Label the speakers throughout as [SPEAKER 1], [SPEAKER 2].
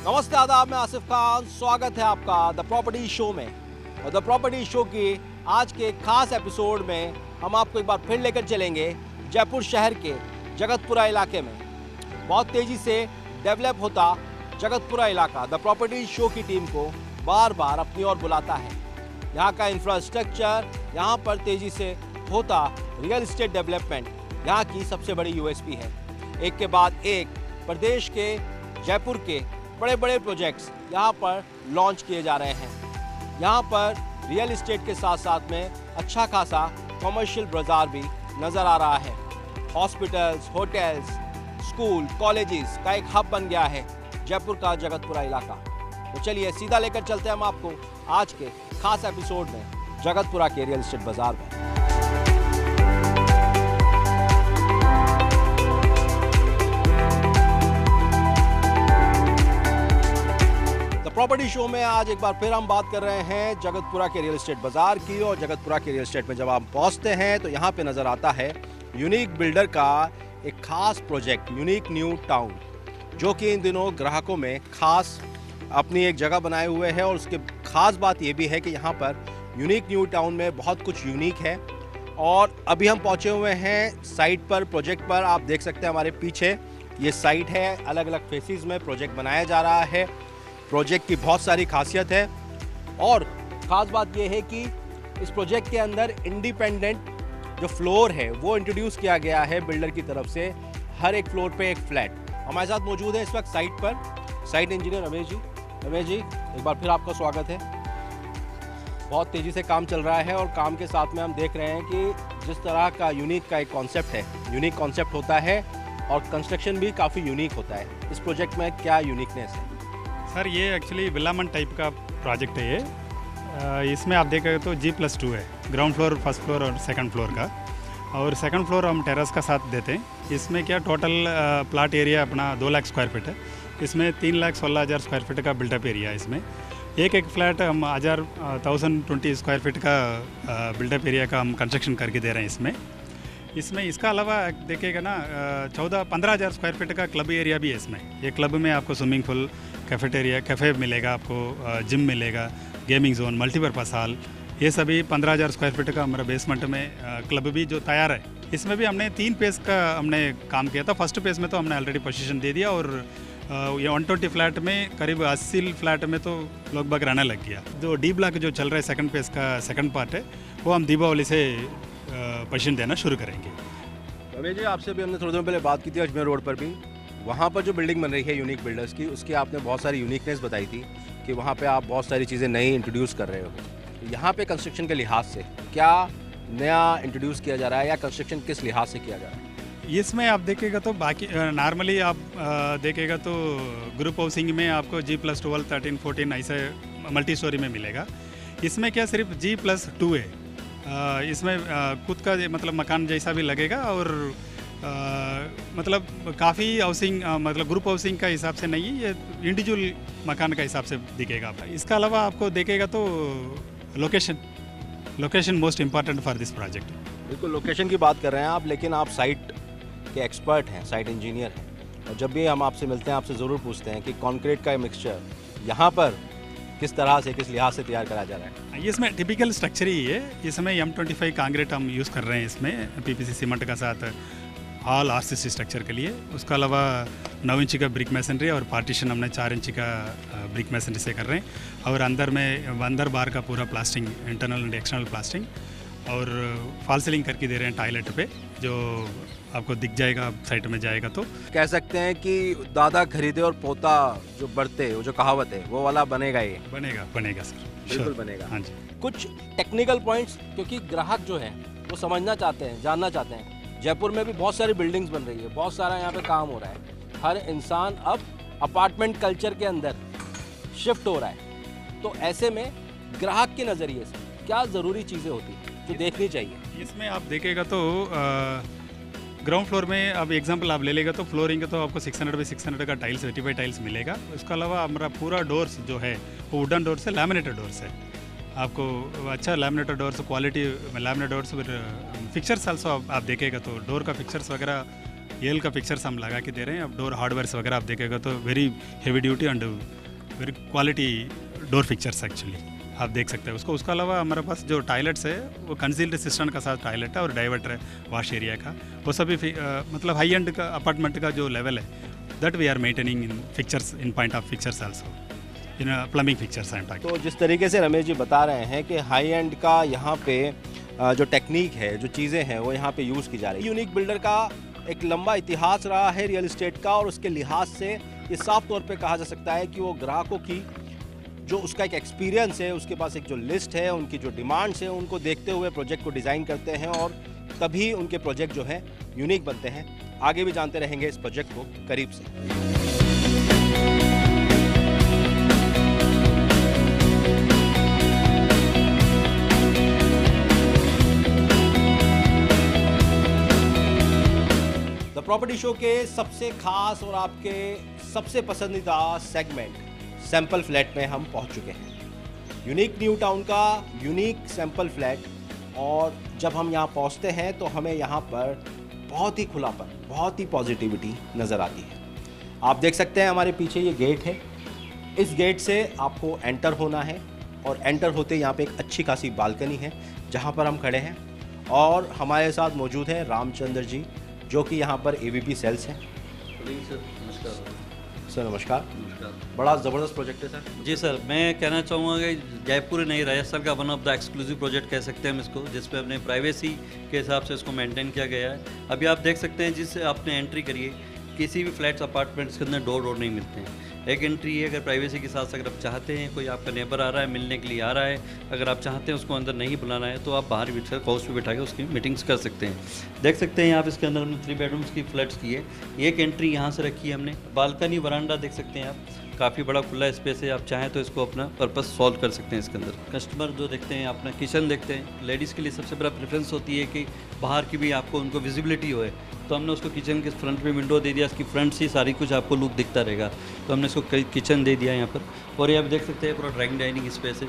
[SPEAKER 1] नमस्ते आदाब, मैं आसिफ खान। स्वागत है आपका द प्रॉपर्टी शो में। और द प्रॉपर्टी शो की आज के खास एपिसोड में हम आपको एक बार फिर लेकर चलेंगे जयपुर शहर के जगतपुरा इलाके में। बहुत तेज़ी से डेवलप होता जगतपुरा इलाका द प्रॉपर्टी शो की टीम को बार बार अपनी ओर बुलाता है। यहाँ का इंफ्रास्ट्रक्चर, यहाँ पर तेज़ी से होता रियल इस्टेट डेवलपमेंट यहाँ की सबसे बड़ी यूएसपी है। एक के बाद एक प्रदेश के जयपुर के बड़े बड़े प्रोजेक्ट्स यहाँ पर लॉन्च किए जा रहे हैं। यहाँ पर रियल इस्टेट के साथ साथ में अच्छा खासा कमर्शियल बाजार भी नज़र आ रहा है। हॉस्पिटल्स, होटल्स, स्कूल, कॉलेजेस का एक हब बन गया है जयपुर का जगतपुरा इलाका। तो चलिए सीधा लेकर चलते हैं हम आपको आज के खास एपिसोड में जगतपुरा के रियल इस्टेट बाजार में। प्रॉपर्टी शो में आज एक बार फिर हम बात कर रहे हैं जगतपुरा के रियल इस्टेट बाजार की। और जगतपुरा के रियल इस्टेट में जब आप पहुंचते हैं तो यहाँ पे नज़र आता है यूनिक बिल्डर का एक खास प्रोजेक्ट यूनिक न्यू टाउन, जो कि इन दिनों ग्राहकों में खास अपनी एक जगह बनाए हुए है। और उसके खास बात ये भी है कि यहाँ पर यूनिक न्यू टाउन में बहुत कुछ यूनिक है। और अभी हम पहुँचे हुए हैं साइट पर, प्रोजेक्ट पर। आप देख सकते हैं हमारे पीछे ये साइट है, अलग अलग फेसेस में प्रोजेक्ट बनाया जा रहा है। प्रोजेक्ट की बहुत सारी खासियत है और ख़ास बात यह है कि इस प्रोजेक्ट के अंदर इंडिपेंडेंट जो फ्लोर है वो इंट्रोड्यूस किया गया है बिल्डर की तरफ से। हर एक फ्लोर पे एक फ्लैट। हमारे साथ मौजूद है इस वक्त साइट पर साइट इंजीनियर रमेश जी। रमेश जी, एक बार फिर आपका स्वागत है। बहुत तेज़ी से काम चल रहा है और काम के साथ में हम देख रहे हैं कि जिस तरह का यूनिक का एक कॉन्सेप्ट है, यूनिक कॉन्सेप्ट होता है और कंस्ट्रक्शन भी काफ़ी यूनिक होता है। इस प्रोजेक्ट में क्या यूनिकनेस है?
[SPEAKER 2] सर, ये एक्चुअली विलामन टाइप का प्रोजेक्ट है ये। इसमें आप देखेंगे तो G+2 है, ग्राउंड फ्लोर, फर्स्ट फ्लोर और सेकंड फ्लोर का। और सेकंड फ्लोर हम टेरेस का साथ देते हैं। इसमें क्या टोटल प्लाट एरिया अपना 2 लाख स्क्वायर फीट है। इसमें 3,16,000 स्क्वायर फीट का बिल्टअप एरिया है। इसमें एक फ्लैट हम 1020 स्क्वायर फीट का बिल्टअप एरिया का हम कंस्ट्रक्शन करके दे रहे हैं इसमें इसका अलावा देखिएगा ना 15,000 स्क्वायर फीट का क्लब एरिया भी है इसमें। ये क्लब में आपको स्विमिंग पूल, कैफेटेरिया, कैफ़े मिलेगा, आपको जिम मिलेगा, गेमिंग जोन, मल्टीपर्पज़ हॉल, ये सभी 15,000 स्क्वायर फीट का हमारा बेसमेंट में क्लब भी जो तैयार है। इसमें भी हमने 3 फेज़ का हमने काम किया था। फर्स्ट फेज़ में तो हमने ऑलरेडी पोजीशन दे दिया और ये 120 फ्लैट में करीब 80 फ्लैट में तो लगभग रहने लग गया। जो डी ब्लॉक जो चल रहा है सेकंड फेज़ का सेकंड पार्ट है, वो हम दीपावली से पोजीशन देना शुरू करेंगे।
[SPEAKER 1] रमेश जी, आपसे भी हमने थोड़ी देर पहले बात की थी अजमेर रोड पर भी। वहाँ पर जो बिल्डिंग बन रही है यूनिक बिल्डर्स की, उसकी आपने बहुत सारी यूनिकनेस बताई थी कि वहाँ पे आप बहुत सारी चीज़ें नई इंट्रोड्यूस कर रहे हो। यहाँ पे कंस्ट्रक्शन के लिहाज से क्या नया इंट्रोड्यूस किया जा रहा है या कंस्ट्रक्शन किस लिहाज से किया जा रहा है?
[SPEAKER 2] इसमें आप देखेगा तो बाकी नॉर्मली आप देखेगा तो ग्रुप हाउसिंग में आपको G+12, 13, 14 ऐसे मल्टी स्टोरी में मिलेगा। इसमें क्या सिर्फ G+2 है। इसमें खुद का मतलब मकान जैसा भी लगेगा और मतलब काफ़ी हाउसिंग मतलब ग्रुप हाउसिंग का हिसाब से नहीं, ये इंडिविजुअल मकान का हिसाब से दिखेगा। इसका अलावा आपको देखेगा तो location most important for this project.
[SPEAKER 1] बिल्कुल लोकेशन की बात कर रहे हैं आप, लेकिन आप साइट के एक्सपर्ट हैं, साइट इंजीनियर हैं। और जब भी हम आपसे मिलते हैं आपसे ज़रूर पूछते हैं कि कंक्रीट का मिक्सचर यहाँ पर किस तरह से, किस लिहाज से तैयार करा जा रहा है।
[SPEAKER 2] ये इसमें टिपिकल स्ट्रक्चर ही है। इसमें M25 कांक्रीट हम यूज़ कर रहे हैं इसमें, PPC सीमेंट का साथ ऑल RCC स्ट्रक्चर के लिए। उसके अलावा 9 इंच का ब्रिक मैसनरी और पार्टीशन हमने 4 इंच का ब्रिक मैसनरी से कर रहे हैं। और अंदर बार का पूरा plastering, internal and external plastering और फॉल सीलिंग करके दे रहे हैं टॉयलेट पे, जो आपको दिख जाएगा साइट में जाएगा तो।
[SPEAKER 1] कह सकते हैं कि दादा खरीदे और पोता जो बढ़ते, वो जो कहावत है वो वाला बनेगा। ये
[SPEAKER 2] बनेगा सर,
[SPEAKER 1] बिल्कुल बनेगा।
[SPEAKER 2] हाँ जी।
[SPEAKER 1] कुछ टेक्निकल पॉइंट्स, क्योंकि ग्राहक जो है वो समझना चाहते हैं, जानना चाहते हैं। जयपुर में भी बहुत सारी बिल्डिंग्स बन रही है, बहुत सारा यहाँ पे काम हो रहा है। हर इंसान अब अपार्टमेंट कल्चर के अंदर शिफ्ट हो रहा है। तो ऐसे में ग्राहक के नज़रिए से क्या ज़रूरी चीज़ें होती हैं जो देखनी चाहिए?
[SPEAKER 2] इसमें आप देखेगा तो ग्राउंड फ्लोर में अब एग्जांपल आप ले लेगा तो फ्लोरिंग का तो आपको 600 बाई 600 का टाइल्स, 85 टाइल्स मिलेगा। उसके अलावा हमारा पूरा डोर्स जो है वो वुडन डोर्स है, लैमिनेटेड डोर्स है। आपको अच्छा laminated doors, quality laminated doors, fixtures also आप देखेगा तो डोर का फिक्चर्स वगैरह येल का फिक्चर्स हम लगा के दे रहे हैं। अब डोर हार्डवेयर्स वगैरह आप देखेगा तो very heavy duty and very quality door fixtures actually आप देख सकते हैं उसको। उसके अलावा हमारे पास जो टॉयलेट्स है वो कंसील्ड सिस्टम का साथ टॉयलेट है और डाइवर्टर है वॉश एरिया का। वो सभी मतलब हाई एंड का अपार्टमेंट का जो लेवल है that we are maintaining in fixtures in point of fixtures also in plumbing fixtures and toilet.
[SPEAKER 1] तो जिस तरीके से रमेश जी बता रहे हैं कि हाई एंड का यहाँ पे जो टेक्निक है, जो चीज़ें हैं वो यहाँ पे यूज़ की जा रही है। यूनिक बिल्डर का एक लंबा इतिहास रहा है रियल एस्टेट का, और उसके लिहाज से ये साफ तौर पे कहा जा सकता है कि वो ग्राहकों की जो उसका एक एक्सपीरियंस है, उसके पास एक जो लिस्ट है, उनकी जो डिमांड्स है, उनको देखते हुए प्रोजेक्ट को डिज़ाइन करते हैं और तभी उनके प्रोजेक्ट जो है यूनिक बनते हैं। आगे भी जानते रहेंगे इस प्रोजेक्ट को करीब से। द प्रॉपर्टी शो के सबसे खास और आपके सबसे पसंदीदा सेगमेंट सैंपल फ्लैट में हम पहुंच चुके हैं। यूनिक न्यू टाउन का यूनिक सैंपल फ्लैट, और जब हम यहां पहुंचते हैं तो हमें यहां पर बहुत ही खुलापन, बहुत ही पॉजिटिविटी नज़र आती है। आप देख सकते हैं हमारे पीछे ये गेट है, इस गेट से आपको एंटर होना है और एंटर होते यहाँ पे एक अच्छी खासी बालकनी है जहाँ पर हम खड़े हैं, और हमारे साथ मौजूद हैं रामचंद्र जी जो कि यहाँ पर AVP सेल्स हैं। सर नमस्कार। बड़ा ज़बरदस्त प्रोजेक्ट है सर।
[SPEAKER 3] जी सर, मैं कहना चाहूँगा कि जयपुर नहीं, राजस्थान का one of the exclusive project कह सकते हैं हम इसको, जिस पे अपने प्राइवेसी के हिसाब से इसको मेंटेन किया गया है। अभी आप देख सकते हैं जिससे आपने एंट्री करिए, किसी भी फ्लैट्स अपार्टमेंट्स के अंदर डोर नहीं मिलते हैं। एक एंट्री है, अगर प्राइवेसी के साथ अगर आप चाहते हैं, कोई आपका नेबर आ रहा है मिलने के लिए आ रहा है, अगर आप चाहते हैं उसको अंदर नहीं बुलाना है तो आप बाहर बिठा हाउस पे बिठा के उसकी मीटिंग्स कर सकते हैं। देख सकते हैं आप इसके अंदर हमने 3 बेडरूम्स की फ्लैट्स की है। एक एंट्री यहाँ से रखी है हमने, बालकनी वरांडा देख सकते हैं आप, काफ़ी बड़ा खुला स्पेस है। आप चाहें तो इसको अपना पर्पस सॉल्व कर सकते हैं इसके अंदर। कस्टमर जो देखते हैं अपना किचन देखते हैं, लेडीज़ के लिए सबसे बड़ा प्रेफरेंस होती है कि बाहर की भी आपको उनको विजिबिलिटी होए, तो हमने उसको किचन के फ्रंट में विंडो दे दिया, इसकी फ्रंट से सारी कुछ आपको लुक दिखता रहेगा, तो हमने इसको किचन दे दिया यहाँ पर। और ये आप देख सकते हैं पूरा ड्राइंग डाइनिंग स्पेस है।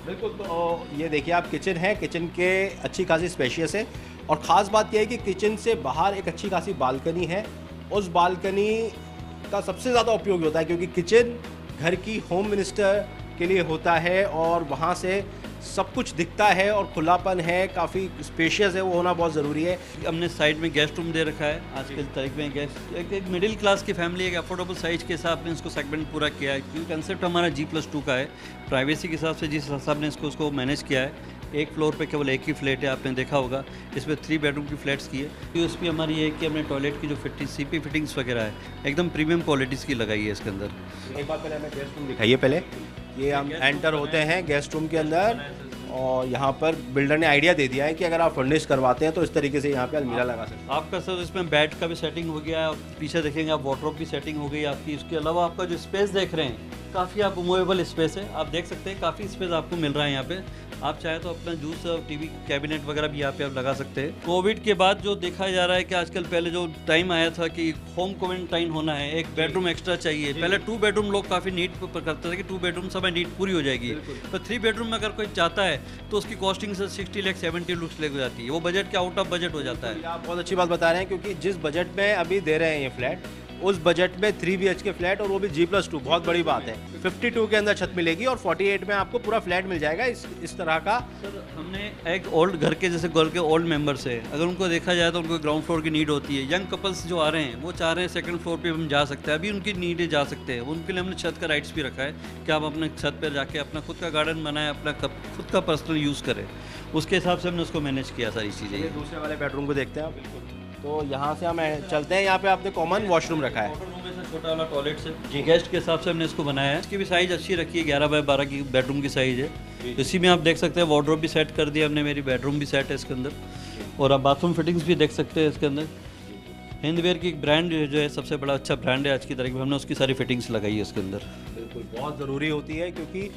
[SPEAKER 1] बिल्कुल, तो ये देखिए आप किचन है, किचन के अच्छी खासी स्पेशियस है, और ख़ास बात यह है कि किचन से बाहर एक अच्छी खासी बालकनी है। उस बालकनी का सबसे ज़्यादा उपयोग होता है क्योंकि किचन घर की होम मिनिस्टर के लिए होता है और वहाँ से सब कुछ दिखता है और खुलापन है, काफ़ी स्पेशियस है, वो होना बहुत ज़रूरी है।
[SPEAKER 3] हमने साइड में गेस्ट रूम दे रखा है। आजकल तारीख में गेस्ट एक मिडिल क्लास की फैमिली, एक अफोर्डेबल साइज के हिसाब में इसको सेगमेंट पूरा किया है, क्योंकि कंसेप्ट हमारा G+2 का है। प्राइवेसी के हिसाब से जिस हिसाब ने इसको मैनेज किया है, एक फ्लोर पे केवल एक ही फ्लैट है, आपने देखा होगा। इसमें 3 बेडरूम की फ्लैट्स की है। यूएसपी हमारी ये है कि हमने टॉयलेट की जो CP फिटिंग्स वगैरह है एकदम प्रीमियम क्वालिटीज़ की लगाई है इसके अंदर।
[SPEAKER 1] एक बार पहले हमें गेस्ट रूम दिखाइए। पहले ये हम एंटर होते हैं गेस्ट रूम के अंदर, और यहाँ पर बिल्डर ने आइडिया दे दिया है कि अगर आप फर्निश करवाते हैं तो इस तरीके से यहाँ पे अलमीरा लगा सकते हैं।
[SPEAKER 3] आपका सर इसमें बेड का भी सेटिंग हो गया है, पीछे देखेंगे आप वार्डरोब की सेटिंग हो गई आपकी। इसके अलावा आपका जो स्पेस देख रहे हैं काफ़ी आप मूवेबल स्पेस है, आप देख सकते हैं काफ़ी स्पेस आपको मिल रहा है यहाँ पे। आप चाहे तो अपना जूस और टीवी कैबिनेट वगैरह भी यहाँ पे आप लगा सकते हैं। कोविड के बाद जो देखा जा रहा है कि आजकल, पहले जो टाइम आया था कि होम क्वारंटाइन होना है, एक बेडरूम एक्स्ट्रा चाहिए। पहले 2 बेडरूम लोग काफ़ी नीड करते थे कि 2 बेडरूम सब नीड पूरी हो जाएगी, तो 3 बेडरूम में अगर कोई चाहता है तो उसकी कॉस्टिंग से 60 लाख 70 लाख लग जाती है, वो बजट के आउट ऑफ बजट हो जाता है।
[SPEAKER 1] आप बहुत अच्छी बात बता रहे हैं, क्योंकि जिस बजट में अभी दे रहे हैं ये फ्लैट, उस बजट में 3 BHK फ्लैट, और वो भी G+2, बहुत बड़ी बात है। 52 के अंदर छत मिलेगी और 48 में आपको पूरा फ्लैट मिल जाएगा इस तरह का।
[SPEAKER 3] सर हमने एक ओल्ड घर के, जैसे घर के ओल्ड मेंबर्स है, अगर उनको देखा जाए तो उनको ग्राउंड फ्लोर की नीड होती है। यंग कपल्स जो आ रहे हैं वो चाह रहे हैं सेकंड फ्लोर पे हम जा सकते हैं, अभी उनकी नीड है, जा सकते हैं। उनके लिए हमने छत का राइट्स भी रखा है कि आप अपने छत पर जाके अपना खुद का गार्डन बनाएं, अपना खुद का पर्सनल यूज़ करें। उसके हिसाब से हमने उसको मैनेज किया सारी चीज़ें।
[SPEAKER 1] दूसरे वाले बेडरूम को देखते हैं आप। तो यहाँ से हम चलते हैं, यहाँ पे आपने कॉमन वॉशरूम रखा है।
[SPEAKER 3] छोटा वाला टॉयलेट से जी गेस्ट के हिसाब से हमने इसको बनाया है। इसकी भी साइज़ अच्छी रखी है, 11 बाय 12 की बेडरूम की साइज़ है। इसी में आप देख सकते हैं वार्डरोब भी सेट कर दिया हमने, मेरी बेडरूम भी सेट है इसके अंदर, और आप बाथरूम फिटिंग्स भी देख सकते हैं इसके अंदर। हिंदवेयर की ब्रांड जो है सबसे बड़ा अच्छा ब्रांड है आज की तारीख में, हमने उसकी सारी फिटिंग्स लगाई है इसके अंदर।
[SPEAKER 1] बिल्कुल, बहुत ज़रूरी होती है, क्योंकि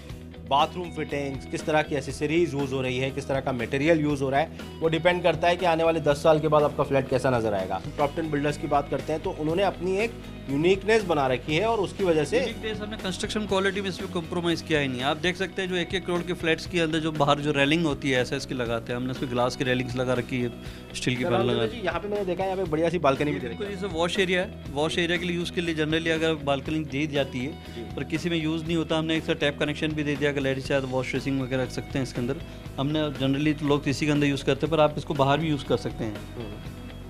[SPEAKER 1] बाथरूम फिटिंग्स, किस तरह की एसेसरीज यूज़ हो रही है, किस तरह का मटेरियल यूज़ हो रहा है, वो डिपेंड करता है कि आने वाले 10 साल के बाद आपका फ्लैट कैसा नज़र आएगा। प्रॉपर्टी बिल्डर्स की बात करते हैं तो उन्होंने अपनी एक यूनिकनेस बना रखी है और उसकी वजह से
[SPEAKER 3] यूनिकनेस हमने कंस्ट्रक्शन क्वालिटी में इसमें कॉम्प्रोमाइज़ किया ही नहीं। आप देख सकते हैं जो 1-1 करोड़ के फ्लैट्स के अंदर जो बाहर जो रेलिंग होती है एसएस की लगाते हैं, हमने उसमें ग्लास की रेलिंग्स लगा रखी है, स्टील की पैनल लगा।
[SPEAKER 1] यहाँ पे मैंने देखा है यहाँ पे बढ़िया सी बालकनी भी दे रखी है।
[SPEAKER 3] जैसे वॉश एरिया है, वॉश एरिया के लिए यूज़ के लिए जनरली अगर बालकनी दी जाती है पर किसी में यूज़ नहीं होता, हमने एक टैप कनेक्शन भी दे दिया। अगर लेडीज चाहे तो वॉश बेसिन वगैरह रख सकते हैं इसके अंदर। हमने जनरली तो लोग इसी के अंदर यूज़ करते हैं, पर आप इसको बाहर भी यूज़ कर सकते हैं।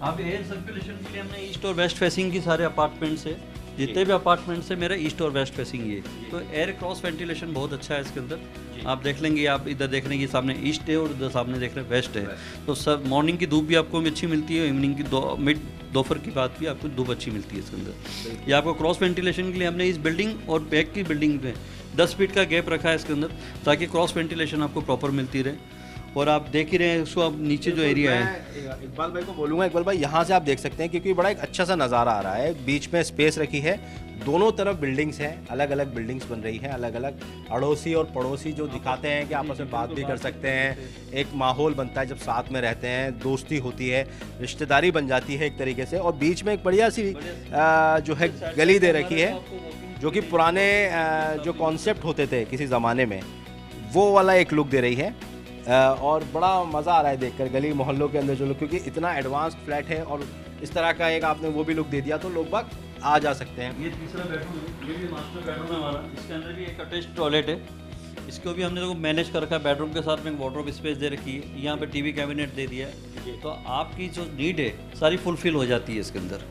[SPEAKER 3] आप एयर सर्कुलेशन के लिए हमने ईस्ट और वेस्ट फेसिंग की सारे अपार्टमेंट्स है, जितने भी अपार्टमेंट्स है मेरा ईस्ट और वेस्ट फेसिंग ये, तो एयर क्रॉस वेंटिलेशन बहुत अच्छा है इसके अंदर। आप देख लेंगे, आप इधर देख लेंगे सामने ईस्ट है और इधर सामने देख रहे हैं वेस्ट है, तो सब मॉर्निंग की धूप भी आपको अच्छी मिलती है, इवनिंग की मिड दोपहर की बात भी आपको धूप अच्छी मिलती है इसके अंदर। ये आपको क्रॉस वेंटिलेशन के लिए हमने इस बिल्डिंग और बैक की बिल्डिंग में 10 फीट का गैप रखा है इसके अंदर, ताकि क्रॉस वेंटिलेशन आपको प्रॉपर मिलती रहे। और आप देख ही रहे हैं उसको, अब नीचे जो एरिया है,
[SPEAKER 1] इकबाल भाई को बोलूँगा, इकबाल भाई यहाँ से आप देख सकते हैं क्योंकि बड़ा एक अच्छा सा नज़ारा आ रहा है। बीच में स्पेस रखी है, दोनों तरफ बिल्डिंग्स हैं, अलग अलग बिल्डिंग्स बन रही हैं, अलग अलग अड़ोसी और पड़ोसी जो दिखाते हैं कि आपस में बात भी कर सकते हैं, एक माहौल बनता है जब साथ में रहते हैं, दोस्ती होती है, रिश्तेदारी बन जाती है एक तरीके से। और बीच में एक बढ़िया सी जो है गली दे रखी है, जो कि पुराने जो कॉन्सेप्ट होते थे किसी ज़माने में, वो वाला एक लुक दे रही है। और बड़ा मज़ा आ रहा है देखकर गली मोहल्लों के अंदर जो लोग, क्योंकि इतना एडवांस्ड फ्लैट है और इस तरह का एक आपने वो भी लुक दे दिया तो लोग बाग आ जा सकते हैं।
[SPEAKER 3] ये तीसरा बेडरूम है, ये भी मास्टर बेडरूम है हमारा। इसके अंदर भी एक अटैच टॉयलेट है, इसको भी हमने देखो मैनेज कर रखा है। बेडरूम के साथ में एक वार्डरोब स्पेस दे रखी है, यहाँ पे टीवी कैबिनेट दे दिया है, तो आपकी जो नीड है सारी फुलफिल हो जाती है इसके अंदर।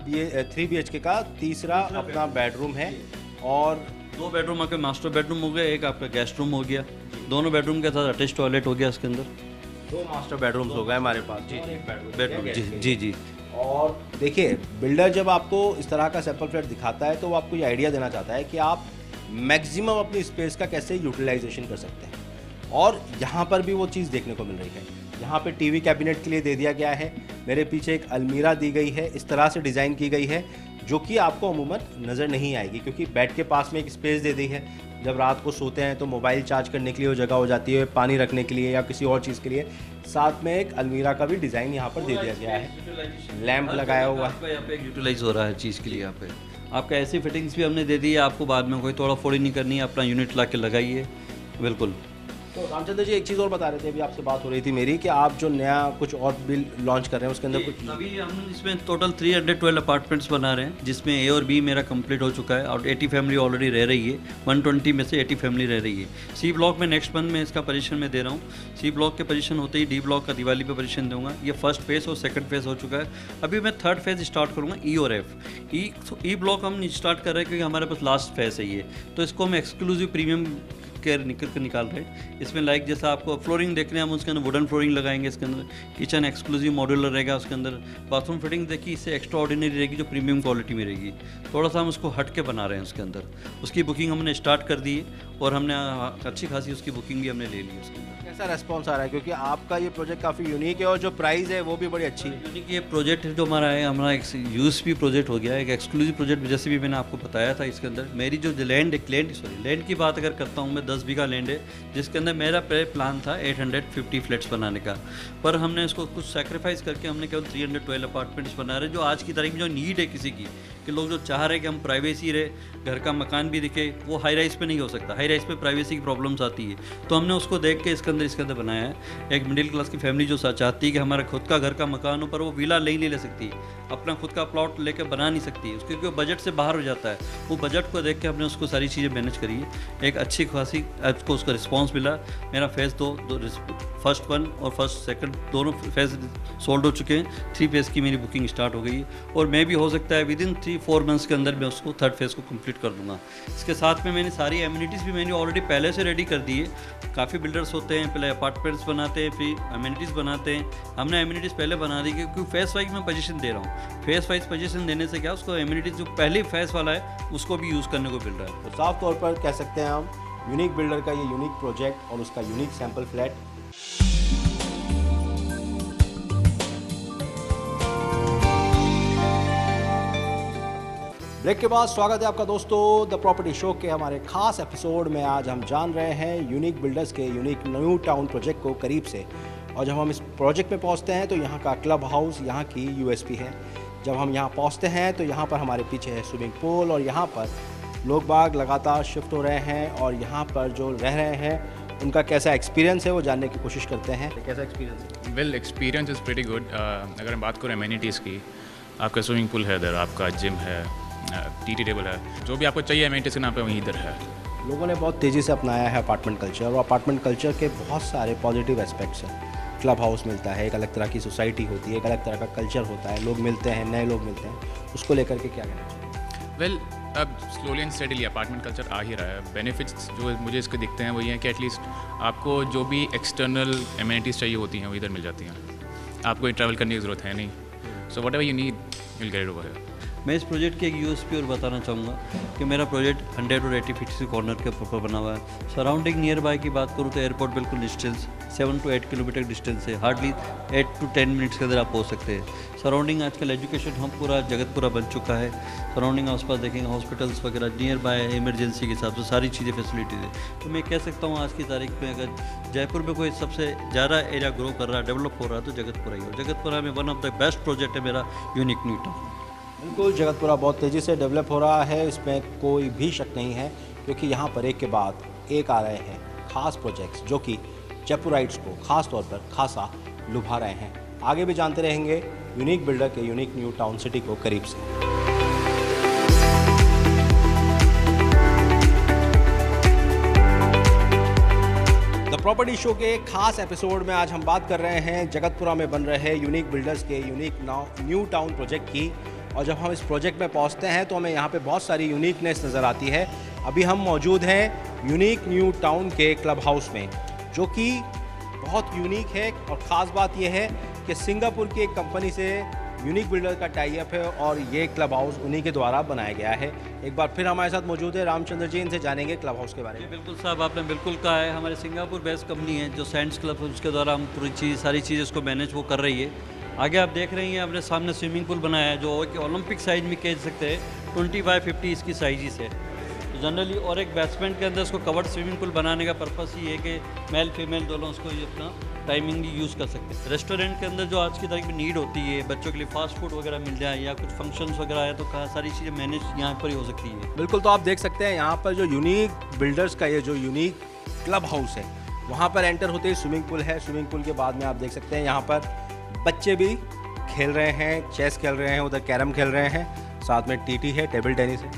[SPEAKER 1] ये 3 BHK का तीसरा अपना बेडरूम है और
[SPEAKER 3] 2 बेडरूम आपके मास्टर बेडरूम हो गया, एक आपका गेस्ट रूम हो गया, दोनों बेडरूम के साथ अटैच टॉयलेट हो गया इसके अंदर।
[SPEAKER 1] 2 मास्टर बेडरूम्स हो गए हमारे पास।
[SPEAKER 3] जी बेडरूम जी जी।
[SPEAKER 1] और देखिए, बिल्डर जब आपको इस तरह का सैंपल फ्लैट दिखाता है तो वो आपको ये आइडिया देना चाहता है कि आप मैक्सिमम अपनी स्पेस का कैसे यूटिलाइजेशन कर सकते हैं, और यहाँ पर भी वो चीज़ देखने को मिल रही है। यहाँ पे टीवी कैबिनेट के लिए दे दिया गया है, मेरे पीछे एक अलमीरा दी गई है, इस तरह से डिज़ाइन की गई है जो कि आपको अमूमन नज़र नहीं आएगी, क्योंकि बेड के पास में एक स्पेस दे दी है। जब रात को सोते हैं तो मोबाइल चार्ज करने के लिए वो जगह हो जाती है, पानी रखने के लिए या किसी और चीज़ के लिए। साथ में एक अलमीरा का भी डिज़ाइन यहाँ पर दे दिया गया है, लैंप लगाया हुआ है।
[SPEAKER 3] यहाँ पे यूटिलाइज हो रहा है चीज़ के लिए। यहाँ पे आपका ऐसी फिटिंग्स भी हमने दे दी है, आपको बाद में कोई तोड़ा फोड़ी नहीं करनी है, अपना यूनिट ला के लगाइए। बिल्कुल।
[SPEAKER 1] तो रामचंद्र जी एक चीज़ और बता रहे थे, अभी आपसे बात हो रही थी मेरी, कि आप जो नया कुछ और बिल लॉन्च कर रहे हैं उसके अंदर कुछ।
[SPEAKER 3] अभी हम इसमें टोटल 312 अपार्टमेंट्स बना रहे हैं, जिसमें ए और बी मेरा कंप्लीट हो चुका है और 80 फैमिली ऑलरेडी रह रही है। 120 में से 80 फैमिली रह रही है। सी ब्लॉक में नेक्स्ट मंथ में इसका पोजीशन में दे रहा हूँ। सी ब्लॉक के पोजीशन होते ही डी ब्लॉक का दिवाली पे पोजीशन दूंगा। ये फर्स्ट फेज़ और सेकंड फेज़ हो चुका है। अभी मैं थर्ड फेज़ स्टार्ट करूँगा, ई और एफ। ई ब्लॉक हम स्टार्ट कर रहे हैं क्योंकि हमारे पास लास्ट फेज़ है ये, तो इसको हम एक्सक्लूसिव प्रीमियम केयर निकाल रहे हैं। इसमें लाइक जैसा आपको फ्लोरिंग देखने हैं, हम उसके अंदर वुडन फ्लोरिंग लगाएंगे इसके अंदर। किचन एक्सक्लूसिव मॉड्यूलर रहेगा उसके अंदर। बाथरूम फिटिंग देखिए इससे एक्स्ट्रा ऑर्डिनरी रहेगी, जो प्रीमियम क्वालिटी में रहेगी। थोड़ा सा हम उसको हट के बना रहे हैं उसके अंदर। उसकी बुकिंग हमने स्टार्ट कर दी है और हमने अच्छी खासी उसकी बुकिंग भी हमने ले ली है उसके अंदर।
[SPEAKER 1] कैसा रेस्पॉन्स आ रहा है, क्योंकि आपका ये प्रोजेक्ट काफ़ी यूनिक है और जो प्राइस है वो भी बड़ी अच्छी है।
[SPEAKER 3] यूनिक ये प्रोजेक्ट जो हमारा है, हमारा एक यूएसपी प्रोजेक्ट हो गया है, एक एक्सक्लूसिव प्रोजेक्ट, जैसे भी मैंने आपको बताया था। इसके अंदर मेरी जो लैंड की बात अगर करता हूँ मैं, 10 बीघा लैंड है, जिसके अंदर मेरा प्लान था 850 फ्लैट्स बनाने का, पर हमने इसको कुछ सेक्रीफाइस करके हमने केवल 312 अपार्टमेंट्स बना रहे, जो आज की तारीख में जो नीड है किसी की, कि लोग जो चाह रहे हैं कि हम प्राइवेसी रहे, घर का मकान भी दिखे, वो हाई राइज पे नहीं हो सकता। हाई राइज पे प्राइवेसी की प्रॉब्लम्स आती है, तो हमने उसको देख के इसके अंदर बनाया है। एक मिडिल क्लास की फैमिली जो चाहती है कि हमारा खुद का घर का मकान हो, पर वो विला नहीं ले सकती, अपना खुद का प्लॉट लेकर बना नहीं सकती, उसके क्योंकि बजट से बाहर हो जाता है। वो बजट को देख के हमने उसको सारी चीज़ें मैनेज करी है। एक अच्छी खासी आपको उसका रिस्पॉन्स मिला। मेरा फेज़ दो फर्स्ट 1 और फर्स्ट सेकंड दोनों फेज़ सोल्ड हो चुके हैं। 3 फेज़ की मेरी बुकिंग स्टार्ट हो गई है और मैं भी हो सकता है विदिन 3-4 मंथ्स के अंदर मैं उसको थर्ड फेज़ को कंप्लीट कर दूंगा। इसके साथ में मैंने सारी एमिनिटीज़ भी मैंने ऑलरेडी पहले से रेडी कर दी है। काफ़ी बिल्डर्स होते हैं, पहले अपार्टमेंट्स बनाते हैं, फिर एमिनिटीज़ बनाते हैं। हमने एमिनिटीज़ पहले बना दी क्योंकि फेज़ वाइज मैं पोजीशन दे रहा हूँ। फेज़ वाइज पोजीशन देने से क्या, उसको एमिनिटीज़ जो पहले फेज़ वाला है उसको भी यूज़ करने को मिल रहा है।
[SPEAKER 1] तो साफ तौर पर कह सकते हैं हम, यूनिक बिल्डर का ये यूनिक प्रोजेक्ट और उसका यूनिक सैंपल फ्लैट। ब्रेक के बाद स्वागत है आपका दोस्तों द प्रॉपर्टी शो के हमारे खास एपिसोड में। आज हम जान रहे हैं यूनिक बिल्डर्स के यूनिक न्यू टाउन प्रोजेक्ट को करीब से, और जब हम इस प्रोजेक्ट में पहुंचते हैं तो यहाँ का क्लब हाउस यहाँ की यूएसपी है। जब हम यहाँ पहुँचते हैं तो यहाँ पर हमारे पीछे है स्विमिंग पूल और यहाँ पर लोग बाग लगातार शिफ्ट हो रहे हैं और यहाँ पर जो रह रहे हैं उनका कैसा एक्सपीरियंस है वो जानने की कोशिश करते हैं। कैसा एक्सपीरियंस है?
[SPEAKER 4] Well, experience is pretty good. अगर हम बात करें एमिनिटीज़ की, आपका स्विमिंग पूल है इधर, आपका जिम है, टी टेबल है, जो भी आपको चाहिए एमिनिटीज़ के नाम पे वहीं इधर है।
[SPEAKER 1] लोगों ने बहुत तेज़ी से अपनाया है अपार्टमेंट कल्चर और अपार्टमेंट कल्चर के बहुत सारे पॉजिटिव एस्पेक्ट्स हैं। क्लब हाउस मिलता है, एक अलग तरह की सोसाइटी होती है, एक अलग तरह का कल्चर होता है, लोग मिलते हैं, नए लोग मिलते हैं, उसको लेकर के क्या कहना चाहिए?
[SPEAKER 4] वेल, अब slowly and steadily apartment culture आ ही रहा है। बेनिफिट्स जो मुझे इसके दिखते हैं वो ये हैं कि एटलीस्ट आपको जो भी एक्सटर्नल एमिनिटीज़ चाहिए होती हैं वो इधर मिल जाती हैं। आपको ट्रैवल करने की ज़रूरत है नहीं। So whatever you need you will get it over here.
[SPEAKER 3] मैं इस प्रोजेक्ट की एक यूएसपी और बताना चाहूँगा कि मेरा प्रोजेक्ट 100 और 80 फीट से कॉर्नर के ऊपर बना हुआ है। सराउंडिंग नियर बाय की बात करूँ तो एयरपोर्ट बिल्कुल डिस्टेंस 7 to 8 किलोमीटर डिस्टेंस है। हार्डली 8 to 10 मिनट्स के अंदर आप पहुँच सकते हैं। सराउंडिंग आजकल एजुकेशन हम पूरा जगतपुरा बन चुका है। सराउंडिंग आसपास देखेंगे हॉस्पिटल्स वगैरह नियर बाय इमरजेंसी के हिसाब से सारी चीज़ें फैसिलिटीज़ है। तो मैं कह सकता हूँ आज की तारीख में अगर जयपुर में कोई सबसे ज़्यादा एरिया ग्रो कर रहा है, डेवलप हो रहा है तो जगतपुरा ही हो। जगतपुरा में one of the best project है मेरा यूनिक न्यू टाउन।
[SPEAKER 1] बिल्कुल, जगतपुरा बहुत तेज़ी से डेवलप हो रहा है, इसमें कोई भी शक नहीं है, क्योंकि यहाँ पर एक के बाद एक आ रहे हैं खास प्रोजेक्ट्स जो कि जयपुराइट्स को खास तौर पर खासा लुभा रहे हैं। आगे भी जानते रहेंगे यूनिक बिल्डर के यूनिक न्यू टाउन सिटी को करीब से। द प्रॉपर्टी शो के एक खास एपिसोड में आज हम बात कर रहे हैं जगतपुरा में बन रहे यूनिक बिल्डर्स के यूनिक न्यू टाउन प्रोजेक्ट की। और जब हम इस प्रोजेक्ट में पहुंचते हैं तो हमें यहाँ पे बहुत सारी यूनिकनेस नज़र आती है। अभी हम मौजूद हैं यूनिक न्यू टाउन के क्लब हाउस में, जो कि बहुत यूनिक है और ख़ास बात यह है कि सिंगापुर की एक कंपनी से यूनिक बिल्डर का टाई अप है और ये क्लब हाउस उन्हीं के द्वारा बनाया गया है। एक बार फिर हमारे साथ मौजूद है रामचंद्र जी, इनसे जानेंगे क्लब हाउस के बारे में।
[SPEAKER 3] बिल्कुल साहब, आपने बिल्कुल कहा है। हमारे सिंगापुर बेस्ड कंपनी है जो सैंड्स क्लब है, उसके द्वारा हम पूरी सारी चीज़ इसको मैनेज वो कर रही है। आगे आप देख रहे हैं अपने सामने स्विमिंग पूल बनाया है जो कि ओलंपिक साइज में कह सकते हैं 20x50 इसकी साइज़ है। तो जनरली और एक बेसमेंट के अंदर इसको कवर्ड स्विमिंग पूल बनाने का पर्पस ये है कि मेल फीमेल दोनों उसको ये अपना टाइमिंग यूज़ कर सकते हैं। रेस्टोरेंट के अंदर जो आज की तारीख में नीड होती है, बच्चों के लिए फास्ट फूड वगैरह मिल जाए या कुछ फंक्शंस वगैरह है तो सारी चीज़ें मैनेज यहाँ पर ही हो सकती है।
[SPEAKER 1] बिल्कुल, तो आप देख सकते हैं यहाँ पर जो यूनिक बिल्डर्स का ये जो यूनिक क्लब हाउस है, वहाँ पर एंटर होते ही स्विमिंग पूल है। स्विमिंग पूल के बाद में आप देख सकते हैं यहाँ पर बच्चे भी खेल रहे हैं, चेस खेल रहे हैं, उधर कैरम खेल रहे हैं, साथ में टीटी है, टेबल टेनिस है।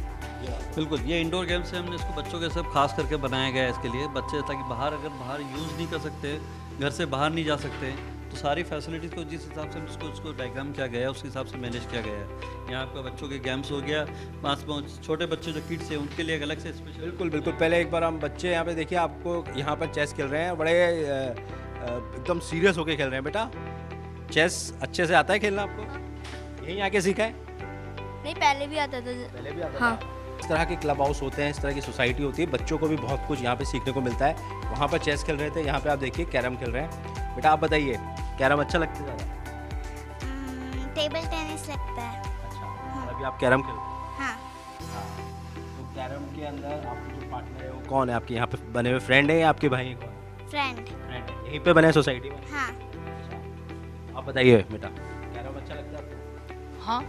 [SPEAKER 3] बिल्कुल, ये इंडोर गेम्स से हमने इसको बच्चों के सब खास करके बनाया गया है इसके लिए बच्चे, ताकि बाहर यूज़ नहीं कर सकते, घर से बाहर नहीं जा सकते, तो सारी फैसिलिटीज़ को जिस हिसाब से उसको डायग्राम किया गया है उस हिसाब से मैनेज किया गया है। यहाँ आपका बच्चों के गेम्स हो गया, पास छोटे बच्चे जो किड्स हैं उनके लिए एक अलग से स्पेशल।
[SPEAKER 1] बिल्कुल, पहले एक बार हम बच्चे यहाँ पे देखिए, आपको यहाँ पर चेस खेल रहे हैं, बड़े एकदम सीरियस होके खेल रहे हैं। बेटा, चेस अच्छे से आता है खेलना आपको? यहीं आके सीखा है?
[SPEAKER 5] नहीं, पहले भी आता था।
[SPEAKER 1] पहले भी आता
[SPEAKER 5] हाँ।
[SPEAKER 1] था। इस तरह के क्लब हाउस होते हैं, इस तरह की सोसाइटी होती है, बच्चों को भी बहुत कुछ यहाँ पे सीखने को मिलता है। वहाँ पर चेस खेल रहे थे, यहाँ पे आप देखिए कैरम खेल रहे हैं। बेटा आप बताइए, कैरम अच्छा लगता है ज़्यादा?
[SPEAKER 5] टेबल टेनिस लगता है।
[SPEAKER 1] अच्छा, अभी आप कैरम खेल रहे हैं?
[SPEAKER 5] हाँ।
[SPEAKER 1] तो कैरम के अंदर आपके जो पार्टनर है वो कौन है? आपके यहाँ पे बने हुए फ्रेंड है या आपके भाई हैं? कौन
[SPEAKER 5] फ्रेंड।
[SPEAKER 1] फ्रेंड है, यहीं पे बने सोसाइटी में?
[SPEAKER 5] हाँ।
[SPEAKER 1] आप बताइए बेटा, कैरम अच्छा लगता है आपको?
[SPEAKER 6] हाँ,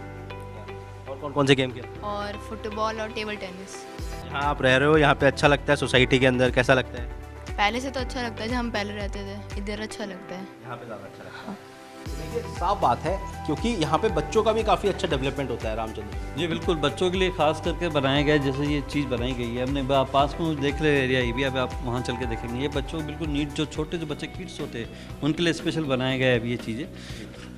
[SPEAKER 1] और कौन कौन से गेम खेलते हैं?
[SPEAKER 6] और फुटबॉल और टेबल टेनिस।
[SPEAKER 1] जहाँ आप रह रहे हो यहाँ पे अच्छा लगता है? सोसाइटी के अंदर कैसा लगता है?
[SPEAKER 6] पहले से तो अच्छा लगता है, जब हम पहले रहते थे, इधर अच्छा लगता है।
[SPEAKER 1] यहाँ पे ज़्यादा अच्छा लगता है। देखिए, साफ बात है, क्योंकि यहाँ पे बच्चों का भी काफ़ी अच्छा डेवलपमेंट होता है। रामचंद्र
[SPEAKER 3] जी बिल्कुल, बच्चों के लिए खास करके बनाया गया है। जैसे ये चीज़ बनाई गई है हमने पास में देख रहे एरिया, ये भी अब आप वहाँ चल के देखेंगे। ये बच्चों को बिल्कुल नीट, जो छोटे जो बच्चे किड्स होते हैं उनके लिए स्पेशल बनाया गया है अभी ये चीज़ें,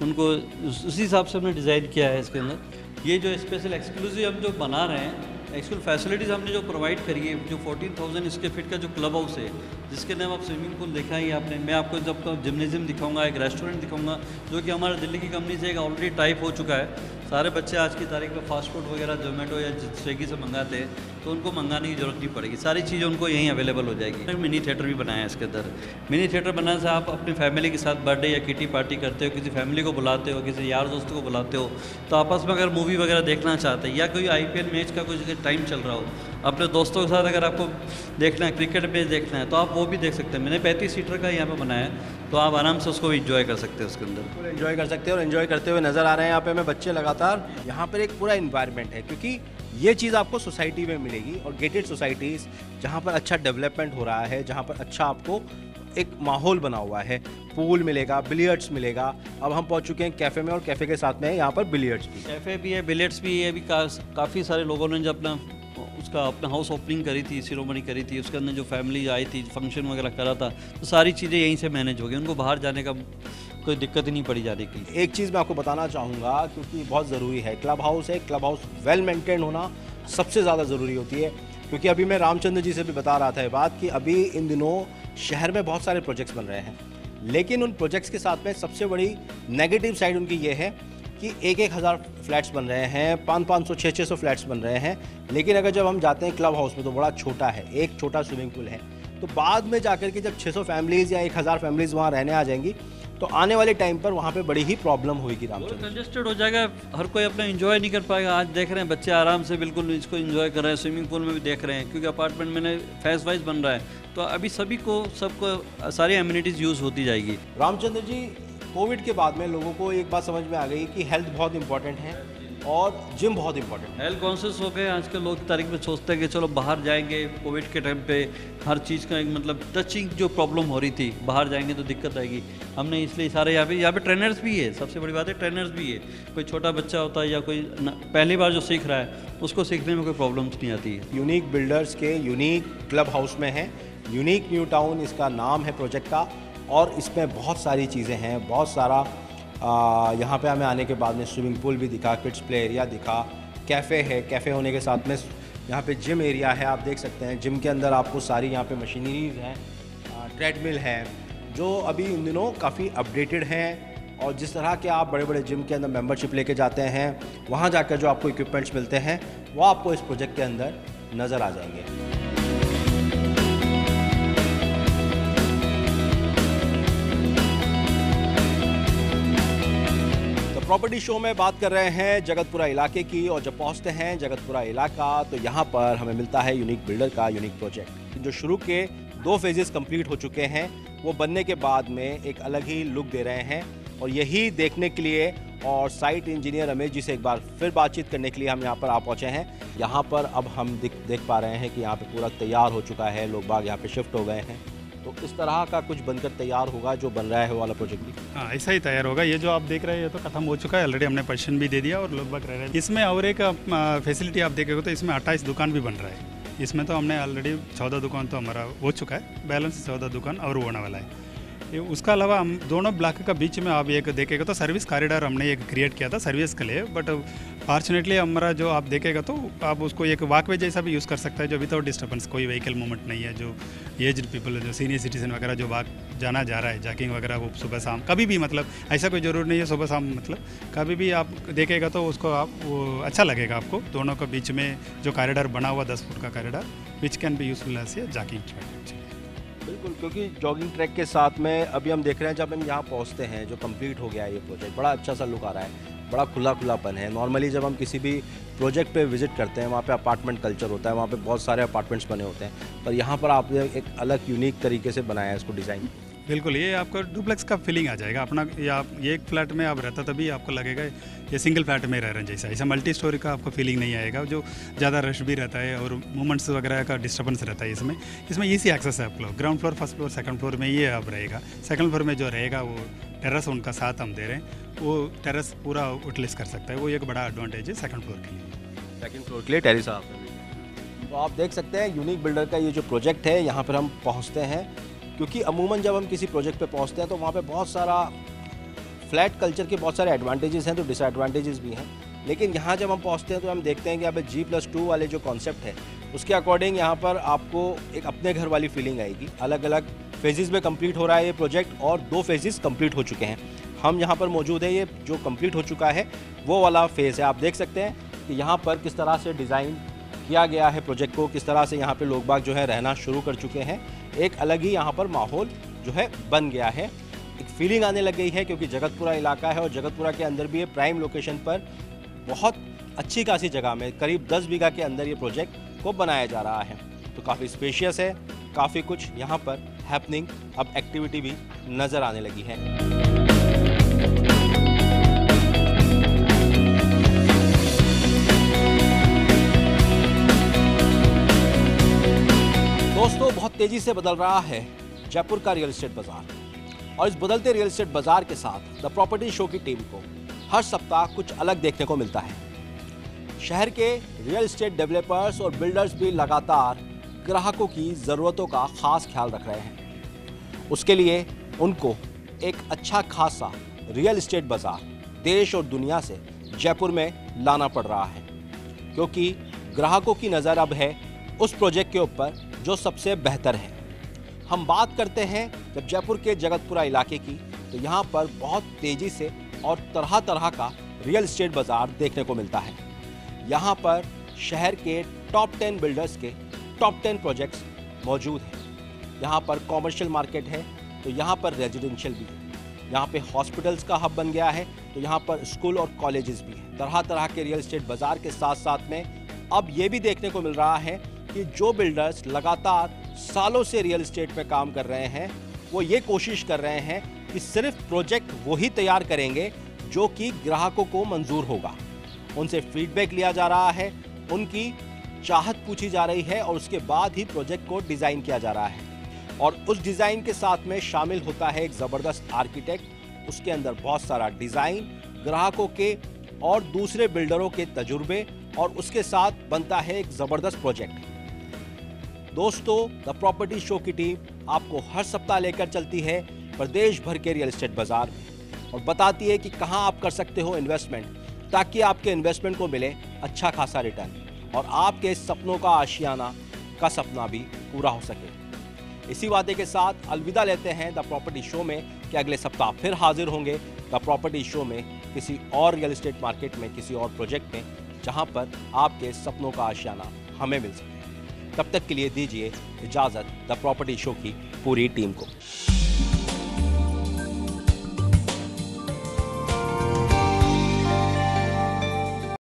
[SPEAKER 3] उनको उसी हिसाब से हमने डिज़ाइन किया है इसके अंदर। ये जो स्पेशल एक्सक्लूसिव हम जो बना रहे हैं, एक्चुअल फैसिलिटीज़ हमने जो प्रोवाइड करी है, जो 14,000 स्क्वायर फीट का जो क्लब हाउस है, जिसके नाम आप स्विमिंग पूल देखा ही आपने। मैं आपको जब जिम्नेजियम दिखाऊंगा, एक रेस्टोरेंट दिखाऊंगा जो कि हमारे दिल्ली की कंपनी से एक ऑलरेडी टाइप हो चुका है। सारे बच्चे आज की तारीख में फास्ट फूड वगैरह जोमेटो या स्विगी से मंगाते हैं, तो उनको मंगाने की जरूरत नहीं पड़ेगी, सारी चीज़ें उनको यहीं अवेलेबल हो जाएगी। मिनी थिएटर भी बनाया है इसके अंदर। मिनी थिएटर बनाने से आप अपनी फैमिली के साथ बर्थडे या किटी पार्टी करते हो, किसी फैमिली को बुलाते हो, किसी यार दोस्तों को बुलाते हो, तो आपस में अगर मूवी वगैरह देखना चाहते हैं या कोई IPL मैच का कोई टाइम चल रहा हो, अपने दोस्तों के साथ अगर आपको देखना है, क्रिकेट मैच देखना है, तो आप वो भी देख सकते हैं। मैंने 35 सीटर का यहाँ पे बनाया है, तो आप आराम से उसको इंजॉय कर सकते हैं उसके अंदर।
[SPEAKER 1] एंजॉय कर सकते हैं और एंजॉय करते हुए नज़र आ रहे हैं यहाँ पे हमें बच्चे लगातार। यहाँ पर एक पूरा इन्वायरमेंट है, क्योंकि ये चीज़ आपको सोसाइटी में मिलेगी और गेटेड सोसाइटीज़ जहाँ पर अच्छा डेवलपमेंट हो रहा है, जहाँ पर अच्छा आपको एक माहौल बना हुआ है, पूल मिलेगा, बिलियर्ड्स मिलेगा। अब हम पहुँच चुके हैं कैफ़े में और कैफ़े के साथ में यहाँ पर बिलियर्ड्स भी।
[SPEAKER 3] कैफ़े भी है, बिलियर्ड्स भी है। अभी काफ़ी सारे लोगों ने जो अपना हाउस ओपनिंग करी थी, सिरोमनी करी थी, उसके अंदर जो फैमिली आई थी, फंक्शन वगैरह करा था, तो सारी चीज़ें यहीं से मैनेज हो गई। उनको बाहर जाने का कोई दिक्कत ही नहीं पड़ी जाने की।
[SPEAKER 1] एक चीज़ मैं आपको बताना चाहूँगा, क्योंकि बहुत ज़रूरी है, क्लब हाउस है, क्लब हाउस वेल मेंटेन होना सबसे ज़्यादा ज़रूरी होती है। क्योंकि अभी मैं रामचंद्र जी से भी बता रहा था ये बात कि अभी इन दिनों शहर में बहुत सारे प्रोजेक्ट्स बन रहे हैं, लेकिन उन प्रोजेक्ट्स के साथ में सबसे बड़ी नेगेटिव साइड उनकी ये है कि 1,000 फ्लैट्स बन रहे हैं, 500, 600 फ्लैट्स बन रहे हैं। लेकिन अगर जब हम जाते हैं क्लब हाउस में तो बड़ा छोटा है, एक छोटा स्विमिंग पूल है। तो बाद में जाकर के जब 600 फैमिलीज़ या 1,000 फैमिलीज़ वहाँ रहने आ जाएंगी तो आने वाले टाइम पर वहाँ पे बड़ी ही प्रॉब्लम होगी। रामचंद्र,
[SPEAKER 3] कंजेस्टेड हो जाएगा, हर कोई अपना एंजॉय नहीं कर पाएगा। आज देख रहे हैं बच्चे आराम से बिल्कुल इसको एंजॉय कर रहे हैं, स्विमिंग पूल में भी देख रहे हैं, क्योंकि अपार्टमेंट में फेस वाइज बन रहा है। तो अभी सबको सारी एमिनिटीज़ यूज़ होती जाएगी।
[SPEAKER 1] रामचंद्र जी, कोविड के बाद में लोगों को एक बात समझ में आ गई कि हेल्थ बहुत इंपॉर्टेंट है और जिम बहुत इंपॉर्टेंट है।
[SPEAKER 3] हेल्थ कॉन्शियस हो गए आजकल लोग, तारीख में सोचते हैं कि चलो बाहर जाएंगे। कोविड के टाइम पे हर चीज़ का एक मतलब टचिंग जो प्रॉब्लम हो रही थी, बाहर जाएंगे तो दिक्कत आएगी। हमने इसलिए सारे यहाँ पे ट्रेनर्स भी है, सबसे बड़ी बात है ट्रेनर्स भी है। कोई छोटा बच्चा होता है या कोई पहली बार जो सीख रहा है उसको सीखने में कोई प्रॉब्लम्स नहीं आती है।
[SPEAKER 1] यूनिक बिल्डर्स के यूनिक क्लब हाउस में है, यूनिक न्यू टाउन इसका नाम है प्रोजेक्ट का, और इसमें बहुत सारी चीज़ें हैं, बहुत सारा यहाँ पे हमें आने के बाद में स्विमिंग पूल भी दिखा, किड्स प्ले एरिया दिखा, कैफ़े है, कैफ़े होने के साथ में यहाँ पे जिम एरिया है। आप देख सकते हैं जिम के अंदर आपको सारी यहाँ पे मशीनरीज हैं, ट्रेडमिल है, जो अभी इन दिनों काफ़ी अपडेटेड हैं। और जिस तरह के आप बड़े बड़े जिम के अंदर मेंबरशिप लेके जाते हैं, वहाँ जाकर जो आपको इक्विपमेंट्स मिलते हैं वो आपको इस प्रोजेक्ट के अंदर नज़र आ जाएंगे। प्रॉपर्टी शो में बात कर रहे हैं जगतपुरा इलाके की, और जब पहुंचते हैं जगतपुरा इलाका तो यहाँ पर हमें मिलता है यूनिक बिल्डर का यूनिक प्रोजेक्ट, जो शुरू के 2 फेजेस कंप्लीट हो चुके हैं। वो बनने के बाद में एक अलग ही लुक दे रहे हैं, और यही देखने के लिए और साइट इंजीनियर रमेश जी से एक बार फिर बातचीत करने के लिए हम यहाँ पर आ पहुँचे हैं। यहाँ पर अब हम देख पा रहे हैं कि यहाँ पे पूरा तैयार हो चुका है, लोग बाग यहाँ पे शिफ्ट हो गए हैं। तो इस तरह का कुछ बनकर तैयार होगा जो बन रहा है वो वाला प्रोजेक्ट भी।
[SPEAKER 2] हाँ, ऐसा ही तैयार होगा। ये जो आप देख रहे हैं ये तो खत्म हो चुका है ऑलरेडी, हमने पोजीशन भी दे दिया और लोग बाग रह रहे हैं इसमें। और एक फैसिलिटी आप देखेंगे तो इसमें 28 दुकान भी बन रहा है। इसमें तो हमने ऑलरेडी 14 दुकान तो हमारा हो चुका है, बैलेंस 14 दुकान और होने वाला है। उसका अलावा हम दोनों ब्लॉक का बीच में आप एक देखेगा तो सर्विस कॉरिडोर हमने एक क्रिएट किया था सर्विस के लिए। बट फॉर्चुनेटली हमारा जो आप देखेगा तो आप उसको एक वॉकवे जैसा भी यूज़ कर सकता है, जो विदाउट डिस्टर्बेंस, कोई व्हीकल मूवमेंट नहीं है। जो एज्ड पीपल, जो सीनियर सिटीजन वगैरह जो वॉक जाना जा रहा है, जॉगिंग वगैरह, वो सुबह शाम कभी भी, मतलब ऐसा कोई ज़रूर नहीं है सुबह शाम, मतलब कभी भी आप देखेगा तो उसको आप वो अच्छा लगेगा आपको। दोनों के बीच में जो कॉरिडोर बना हुआ 10 फुट का corridor, which can be useful as a jogging track.
[SPEAKER 1] बिल्कुल, क्योंकि जॉगिंग ट्रैक के साथ में अभी हम देख रहे हैं जब हम यहाँ पहुँचते हैं, जो कंप्लीट हो गया है ये प्रोजेक्ट, बड़ा अच्छा सा लुक आ रहा है, बड़ा खुलापन है। नॉर्मली जब हम किसी भी प्रोजेक्ट पे विजिट करते हैं, वहाँ पे अपार्टमेंट कल्चर होता है, वहाँ पे बहुत सारे अपार्टमेंट्स बने होते हैं, पर यहाँ पर आपने एक अलग यूनिक तरीके से बनाया है इसको डिज़ाइन।
[SPEAKER 2] बिल्कुल, ये आपको डुप्लेक्स का फीलिंग आ जाएगा अपना। या आप ये एक फ्लैट में आप रहता तभी आपको लगेगा ये सिंगल फ्लैट में रह रहे हैं जैसा। ऐसा मल्टी स्टोरी का आपको फीलिंग नहीं आएगा, जो ज़्यादा रश भी रहता है और मूवमेंट्स वगैरह का डिस्टर्बेंस रहता है इसमें ईजी एक्सेस है आप लोग। Ground floor, first floor, second floor में ये अब रहेगा। सेकंड फ्लोर में जो रहेगा वो टेरेस उनका साथ हम दे रहे हैं, वो टेरेस पूरा यूटिलाइज कर सकता है। वो एक बड़ा एडवांटेज है सेकंड फ्लोर के लिए।
[SPEAKER 1] सेकंड फ्लोर के लिए टेरेस आप, तो आप देख सकते हैं यूनिक बिल्डर का ये जो प्रोजेक्ट है, यहाँ पर हम पहुँचते हैं, क्योंकि अमूमन जब हम किसी प्रोजेक्ट पे पहुंचते हैं तो वहाँ पे बहुत सारा फ्लैट कल्चर के बहुत सारे एडवांटेजेस हैं तो डिसएडवांटेजेस भी हैं। लेकिन यहाँ जब हम पहुंचते हैं तो हम देखते हैं कि यहाँ पे G+2 वाले जो कॉन्सेप्ट है उसके अकॉर्डिंग यहाँ पर आपको एक अपने घर वाली फीलिंग आएगी। अलग अलग फेजेस में कंप्लीट हो रहा है ये प्रोजेक्ट, और 2 फेजेस कंप्लीट हो चुके हैं। हम यहाँ पर मौजूद है, ये जो कंप्लीट हो चुका है वो वाला फेज़ है। आप देख सकते हैं कि यहाँ पर किस तरह से डिज़ाइन किया गया है प्रोजेक्ट को, किस तरह से यहाँ पे लोग बाग जो है रहना शुरू कर चुके हैं। एक अलग ही यहाँ पर माहौल जो है बन गया है, एक फीलिंग आने लग गई है, क्योंकि जगतपुरा इलाका है और जगतपुरा के अंदर भी ये प्राइम लोकेशन पर बहुत अच्छी खासी जगह में करीब 10 बीघा के अंदर ये प्रोजेक्ट को बनाया जा रहा है। तो काफ़ी स्पेशियस है, काफ़ी कुछ यहाँ पर हैपनिंग, अब एक्टिविटी भी नजर आने लगी है। दोस्तों, बहुत तेजी से बदल रहा है जयपुर का रियल एस्टेट बाजार और इस बदलते रियल एस्टेट बाजार के साथ द प्रॉपर्टी शो की टीम को हर सप्ताह कुछ अलग देखने को मिलता है। शहर के रियल एस्टेट डेवलपर्स और बिल्डर्स भी लगातार ग्राहकों की ज़रूरतों का खास ख्याल रख रहे हैं। उसके लिए उनको एक अच्छा खासा रियल एस्टेट बाजार देश और दुनिया से जयपुर में लाना पड़ रहा है, क्योंकि ग्राहकों की नज़र अब है उस प्रोजेक्ट के ऊपर जो सबसे बेहतर है। हम बात करते हैं जब जयपुर के जगतपुरा इलाके की, तो यहाँ पर बहुत तेज़ी से और तरह तरह का रियल एस्टेट बाज़ार देखने को मिलता है। यहाँ पर शहर के टॉप 10 बिल्डर्स के टॉप 10 प्रोजेक्ट्स मौजूद हैं। यहाँ पर कॉमर्शियल मार्केट है, तो यहाँ पर रेजिडेंशियल भी है। यहाँ पे हॉस्पिटल्स का हब बन गया है, तो यहाँ पर स्कूल और कॉलेजेस भी हैं। तरह तरह के रियल एस्टेट बाज़ार के साथ साथ में अब ये भी देखने को मिल रहा है कि जो बिल्डर्स लगातार सालों से रियल एस्टेट पे काम कर रहे हैं, वो ये कोशिश कर रहे हैं कि सिर्फ प्रोजेक्ट वही तैयार करेंगे जो कि ग्राहकों को मंजूर होगा। उनसे फीडबैक लिया जा रहा है, उनकी चाहत पूछी जा रही है और उसके बाद ही प्रोजेक्ट को डिज़ाइन किया जा रहा है। और उस डिज़ाइन के साथ में शामिल होता है एक ज़बरदस्त आर्किटेक्ट, उसके अंदर बहुत सारा डिज़ाइन, ग्राहकों के और दूसरे बिल्डरों के तजुर्बे, और उसके साथ बनता है एक ज़बरदस्त प्रोजेक्ट। दोस्तों, द प्रॉपर्टी शो की टीम आपको हर सप्ताह लेकर चलती है प्रदेश भर के रियल एस्टेट बाजार में और बताती है कि कहां आप कर सकते हो इन्वेस्टमेंट, ताकि आपके इन्वेस्टमेंट को मिले अच्छा खासा रिटर्न और आपके सपनों का आशियाना का सपना भी पूरा हो सके। इसी वादे के साथ अलविदा लेते हैं द प्रॉपर्टी शो में कि अगले सप्ताह फिर हाजिर होंगे द प्रॉपर्टी शो में किसी और रियल एस्टेट मार्केट में, किसी और प्रोजेक्ट में, जहां पर आपके सपनों का आशियाना हमें मिल सके। तब तक के लिए दीजिए इजाज़त द प्रॉपर्टी शो की पूरी टीम को।